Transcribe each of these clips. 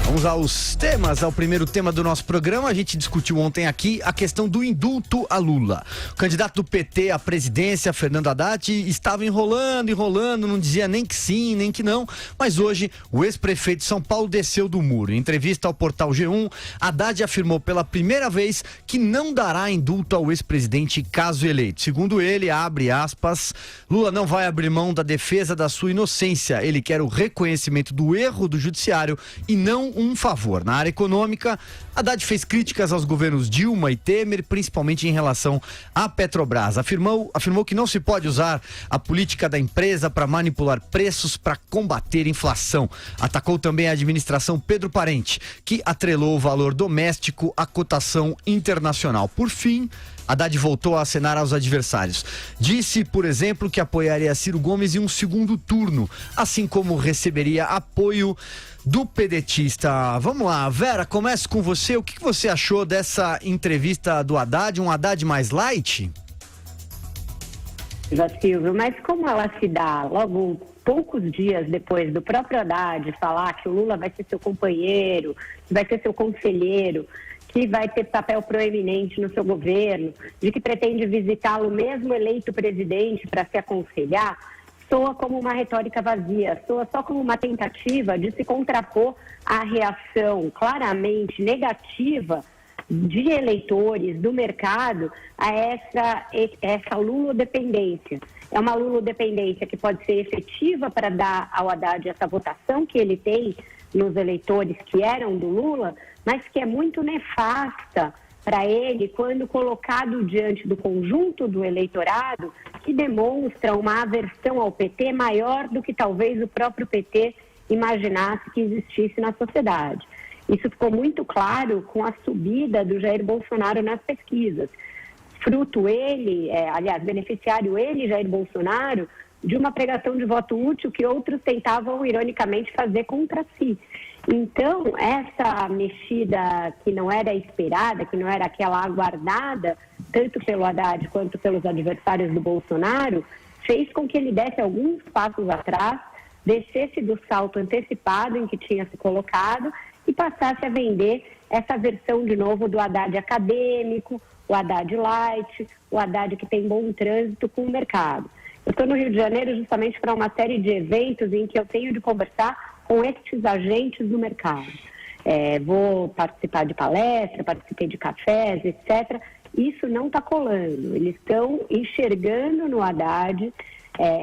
Vamos aos temas, ao primeiro tema do nosso programa. A gente discutiu ontem aqui a questão do indulto a Lula. O candidato do PT à presidência, Fernando Haddad, estava enrolando, não dizia nem que sim, nem que não. Mas hoje, o ex-prefeito de São Paulo desceu do muro. Em entrevista ao portal G1, Haddad afirmou pela primeira vez que não dará indulto ao ex-presidente caso eleito. Segundo ele, abre aspas, Lula não vai abrir mão da defesa da sua inocência. Ele quer o reconhecimento do erro do judiciário e não um favor. Na área econômica, Haddad fez críticas aos governos Dilma e Temer, principalmente em relação à Petrobras. Afirmou que não se pode usar a política da empresa para manipular preços para combater inflação. Atacou também a administração Pedro Parente, que atrelou o valor doméstico à cotação internacional. Por fim, Haddad voltou a acenar aos adversários. Disse, por exemplo, que apoiaria Ciro Gomes em um segundo turno, assim como receberia apoio do pedetista. Vamos lá, Vera, começo com você. O que você achou dessa entrevista do Haddad? Um Haddad mais light? Silvio, mas como ela se dá logo poucos dias depois do próprio Haddad falar que o Lula vai ser seu companheiro, que vai ser seu conselheiro, que vai ter papel proeminente no seu governo, de que pretende visitá-lo mesmo eleito presidente para se aconselhar, soa como uma retórica vazia, soa só como uma tentativa de se contrapor à reação claramente negativa de eleitores do mercado a essa lulodependência. É uma lulodependência que pode ser efetiva para dar ao Haddad essa votação que ele tem nos eleitores que eram do Lula, mas que é muito nefasta para ele quando colocado diante do conjunto do eleitorado que demonstra uma aversão ao PT maior do que talvez o próprio PT imaginasse que existisse na sociedade. Isso ficou muito claro com a subida do Jair Bolsonaro nas pesquisas. Fruto ele, beneficiário ele, Jair Bolsonaro, de uma pregação de voto útil que outros tentavam ironicamente fazer contra si. Então, essa mexida que não era esperada, que não era aquela aguardada, tanto pelo Haddad quanto pelos adversários do Bolsonaro, fez com que ele desse alguns passos atrás, descesse do salto antecipado em que tinha se colocado e passasse a vender essa versão de novo do Haddad acadêmico, o Haddad light, o Haddad que tem bom trânsito com o mercado. Eu estou no Rio de Janeiro justamente para uma série de eventos em que eu tenho de conversar com estes agentes do mercado. Vou participar de palestra, participei de cafés, etc. Isso não está colando. Eles estão enxergando no Haddad,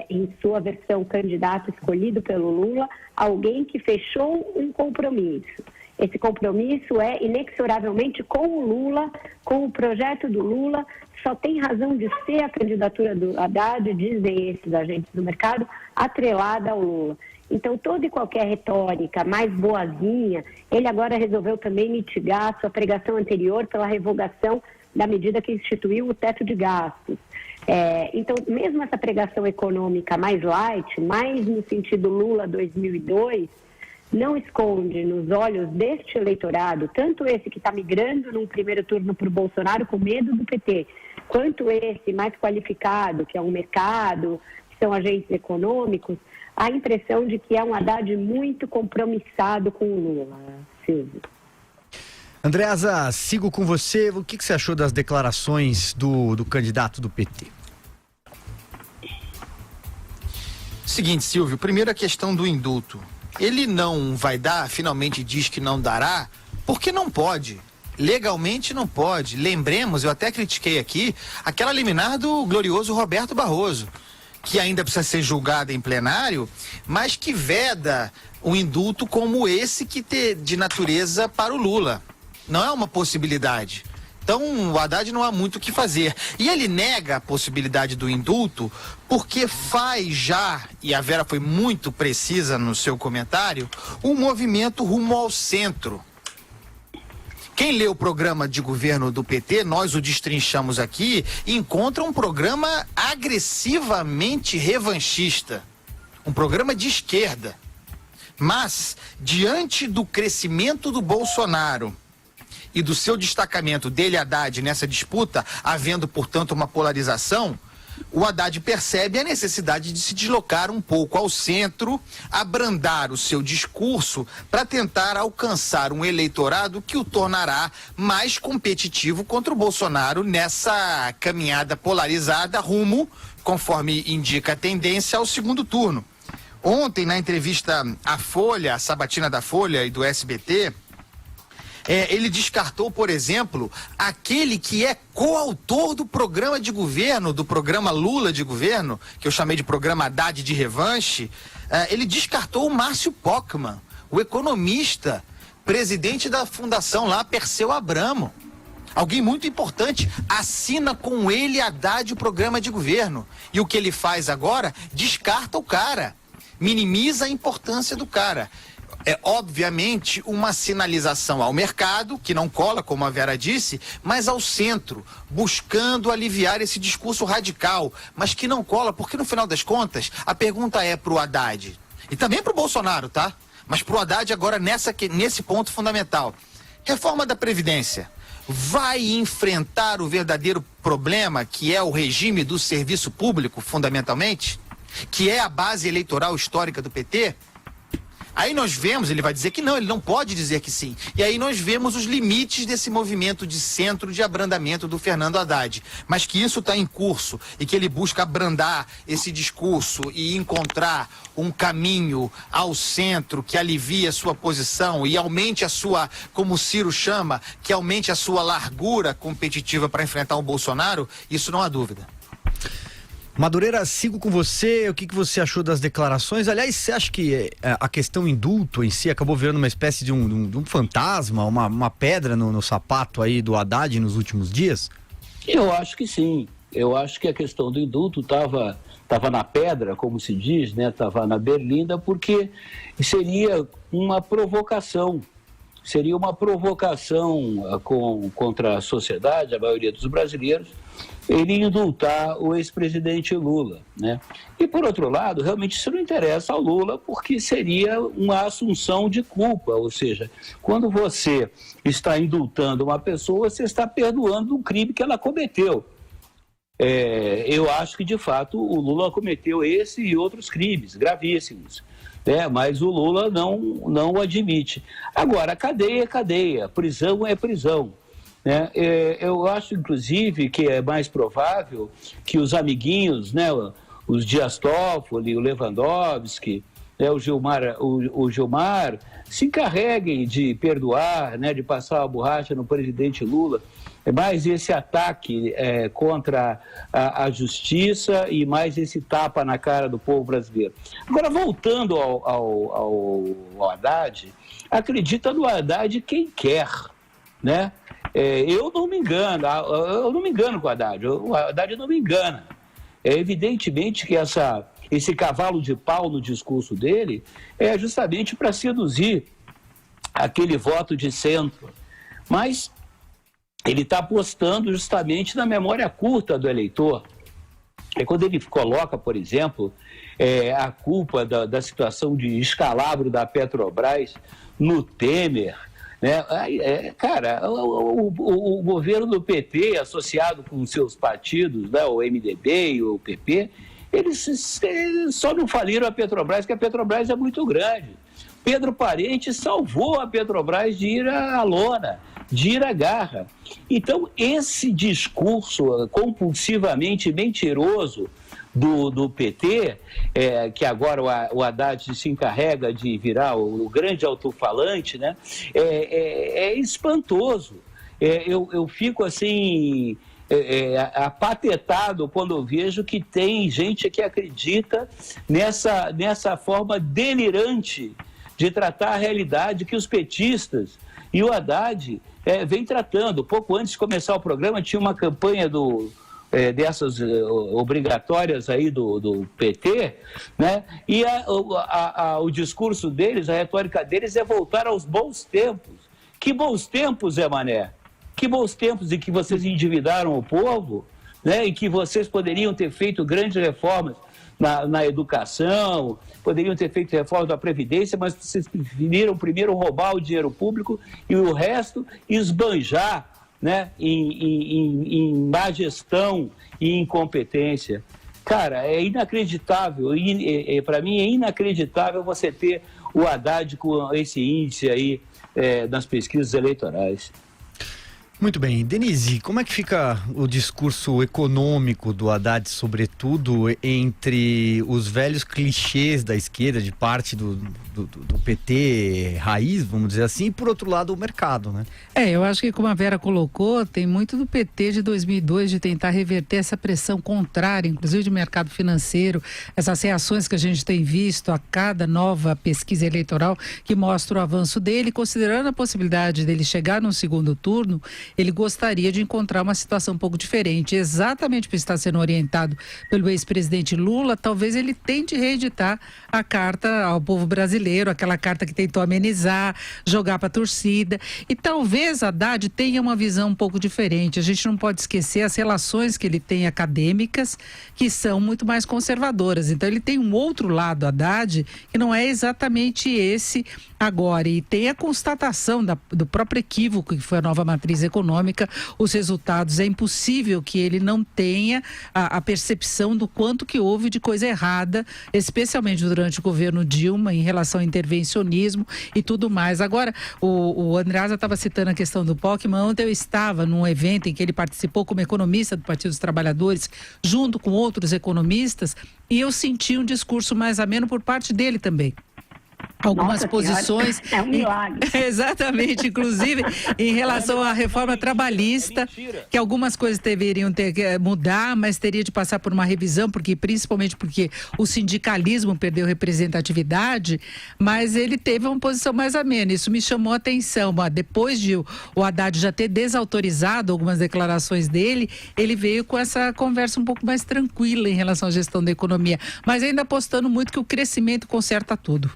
em sua versão candidato escolhido pelo Lula, alguém que fechou um compromisso. Esse compromisso é inexoravelmente com o Lula, com o projeto do Lula. Só tem razão de ser a candidatura do Haddad, dizem esses agentes do mercado, atrelada ao Lula. Então, toda e qualquer retórica mais boazinha, ele agora resolveu também mitigar a sua pregação anterior pela revogação da medida que instituiu o teto de gastos. Então, mesmo essa pregação econômica mais light, mais no sentido Lula 2002, não esconde nos olhos deste eleitorado, tanto esse que está migrando num primeiro turno para o Bolsonaro com medo do PT, quanto esse mais qualificado, que é um mercado, que são agentes econômicos, a impressão de que é um Haddad muito compromissado com o Lula. Silvio. Andreasa, sigo com você. O que você achou das declarações do candidato do PT? Seguinte, Silvio, primeiro a questão do indulto. Ele não vai dar, finalmente diz que não dará, porque não pode. Legalmente não pode. Lembremos, eu até critiquei aqui, aquela liminar do glorioso Roberto Barroso, que ainda precisa ser julgada em plenário, mas que veda um indulto como esse que de natureza para o Lula. Não é uma possibilidade. Então, o Haddad não há muito o que fazer. E ele nega a possibilidade do indulto porque faz já, e a Vera foi muito precisa no seu comentário, um movimento rumo ao centro. Quem lê o programa de governo do PT, nós o destrinchamos aqui, encontra um programa agressivamente revanchista. Um programa de esquerda. Mas, diante do crescimento do Bolsonaro e do seu destacamento dele, Haddad, nessa disputa, havendo, portanto, uma polarização, o Haddad percebe a necessidade de se deslocar um pouco ao centro, abrandar o seu discurso para tentar alcançar um eleitorado que o tornará mais competitivo contra o Bolsonaro nessa caminhada polarizada rumo, conforme indica a tendência, ao segundo turno. Ontem, na entrevista à Folha, a sabatina da Folha e do SBT, ele descartou, por exemplo, aquele que é coautor do programa de governo, do programa Lula de governo, que eu chamei de programa Haddad de revanche. Ele descartou o Márcio Pockmann, o economista, presidente da fundação lá, Perseu Abramo. Alguém muito importante, assina com ele Haddad o programa de governo. E o que ele faz agora? Descarta o cara, minimiza a importância do cara. É obviamente uma sinalização ao mercado, que não cola, como a Vera disse, mas ao centro, buscando aliviar esse discurso radical, mas que não cola, porque no final das contas, a pergunta é pro Haddad, e também pro Bolsonaro, tá? Mas pro Haddad agora nesse ponto fundamental. Reforma da Previdência vai enfrentar o verdadeiro problema, que é o regime do serviço público, fundamentalmente, que é a base eleitoral histórica do PT? Aí nós vemos, ele vai dizer que não, ele não pode dizer que sim. E aí nós vemos os limites desse movimento de centro, de abrandamento do Fernando Haddad. Mas que isso está em curso e que ele busca abrandar esse discurso e encontrar um caminho ao centro que alivie a sua posição e aumente a sua, como o Ciro chama, que aumente a sua largura competitiva para enfrentar o Bolsonaro, isso não há dúvida. Madureira, sigo com você. O que você achou das declarações? Aliás, você acha que a questão indulto em si acabou virando uma espécie de um fantasma, uma pedra no sapato aí do Haddad nos últimos dias? Eu acho que sim. Eu acho que a questão do indulto estava na pedra, como se diz, né? Estava na berlinda, porque seria uma provocação. Seria uma provocação contra a sociedade, a maioria dos brasileiros, ele indultar o ex-presidente Lula, né? E, por outro lado, realmente isso não interessa ao Lula, porque seria uma assunção de culpa, ou seja, quando você está indultando uma pessoa, você está perdoando um crime que ela cometeu. Eu acho que, de fato, o Lula cometeu esse e outros crimes gravíssimos, né? Mas o Lula não o admite. Agora, cadeia é cadeia, prisão é prisão. Né? Eu acho, inclusive, que é mais provável que os amiguinhos, né, os Dias Toffoli, o Lewandowski, né, o Gilmar, se encarreguem de perdoar, né, de passar a borracha no presidente Lula. É mais esse ataque contra a justiça e mais esse tapa na cara do povo brasileiro. Agora, voltando ao Haddad, acredita no Haddad quem quer, né? Eu não me engano com o Haddad, o Haddad não me engana. Evidentemente que esse cavalo de pau no discurso dele é justamente para seduzir aquele voto de centro, mas ele está apostando justamente na memória curta do eleitor. Quando ele coloca, por exemplo, a culpa da situação de escalabro da Petrobras no Temer, né? Cara, o governo do PT, associado com seus partidos, né, o MDB e o PP, eles só não faliram a Petrobras, porque a Petrobras é muito grande. Pedro Parente salvou a Petrobras de ir à lona, de ir à garra. Então, esse discurso compulsivamente mentiroso do PT, que agora o Haddad se encarrega de virar o grande alto-falante, né? É espantoso. Eu fico assim apatetado quando eu vejo que tem gente que acredita nessa forma delirante de tratar a realidade que os petistas e o Haddad vem tratando. Pouco antes de começar o programa, tinha uma campanha dessas obrigatórias aí do PT, né? E o discurso deles, a retórica deles é voltar aos bons tempos. Que bons tempos, Zé Mané? Que bons tempos em que vocês endividaram o povo, né? Em que vocês poderiam ter feito grandes reformas na educação, poderiam ter feito reforma da Previdência, mas vocês preferiram primeiro roubar o dinheiro público e o resto esbanjar, né, em má gestão e incompetência. Cara, é inacreditável, para mim é inacreditável você ter o Haddad com esse índice aí nas pesquisas eleitorais. Muito bem. Denise, como é que fica o discurso econômico do Haddad, sobretudo entre os velhos clichês da esquerda, de parte do PT raiz, vamos dizer assim, e por outro lado o mercado, né? Eu acho que como a Vera colocou, tem muito do PT de 2002 de tentar reverter essa pressão contrária, inclusive de mercado financeiro, essas reações que a gente tem visto a cada nova pesquisa eleitoral que mostra o avanço dele, considerando a possibilidade dele chegar no segundo turno. Ele gostaria de encontrar uma situação um pouco diferente. Exatamente por estar sendo orientado pelo ex-presidente Lula, talvez ele tente reeditar a carta ao povo brasileiro, aquela carta que tentou amenizar, jogar para a torcida. E talvez Haddad tenha uma visão um pouco diferente. A gente não pode esquecer as relações que ele tem acadêmicas, que são muito mais conservadoras. Então ele tem um outro lado, Haddad, que não é exatamente esse agora. E tem a constatação do próprio equívoco que foi a nova matriz econômica, os resultados. É impossível que ele não tenha a percepção do quanto que houve de coisa errada, especialmente durante o governo Dilma, em relação ao intervencionismo e tudo mais. Agora, o Andreasa estava citando a questão do Pockmann. Ontem eu estava num evento em que ele participou como economista do Partido dos Trabalhadores, junto com outros economistas, e eu senti um discurso mais ameno por parte dele também. Algumas posições. É um milagre. Exatamente, inclusive em relação à reforma trabalhista, que algumas coisas deveriam ter que mudar, mas teria de passar por uma revisão, principalmente porque o sindicalismo perdeu representatividade, mas ele teve uma posição mais amena. Isso me chamou a atenção. Depois de o Haddad já ter desautorizado algumas declarações dele, ele veio com essa conversa um pouco mais tranquila em relação à gestão da economia, mas ainda apostando muito que o crescimento conserta tudo.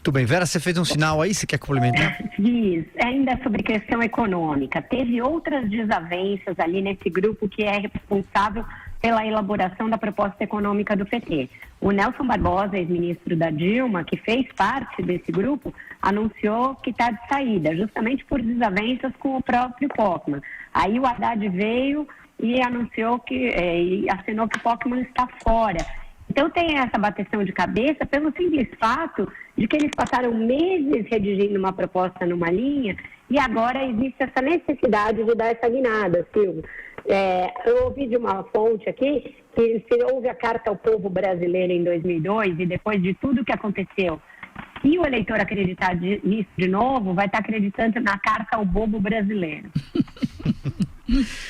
Muito bem. Vera, você fez um sinal aí, você quer complementar? Diz, ainda sobre questão econômica, teve outras desavenças ali nesse grupo que é responsável pela elaboração da proposta econômica do PT. O Nelson Barbosa, ex-ministro da Dilma, que fez parte desse grupo, anunciou que está de saída, justamente por desavenças com o próprio Pockmann. Aí o Haddad veio e anunciou e assinou que o Pockmann está fora. Então tem essa bateção de cabeça pelo simples fato de que eles passaram meses redigindo uma proposta numa linha e agora existe essa necessidade de dar essa guinada, Silvio. Eu ouvi de uma fonte aqui que se houve a carta ao povo brasileiro em 2002 e depois de tudo que aconteceu, se o eleitor acreditar nisso de novo, vai estar acreditando na carta ao bobo brasileiro.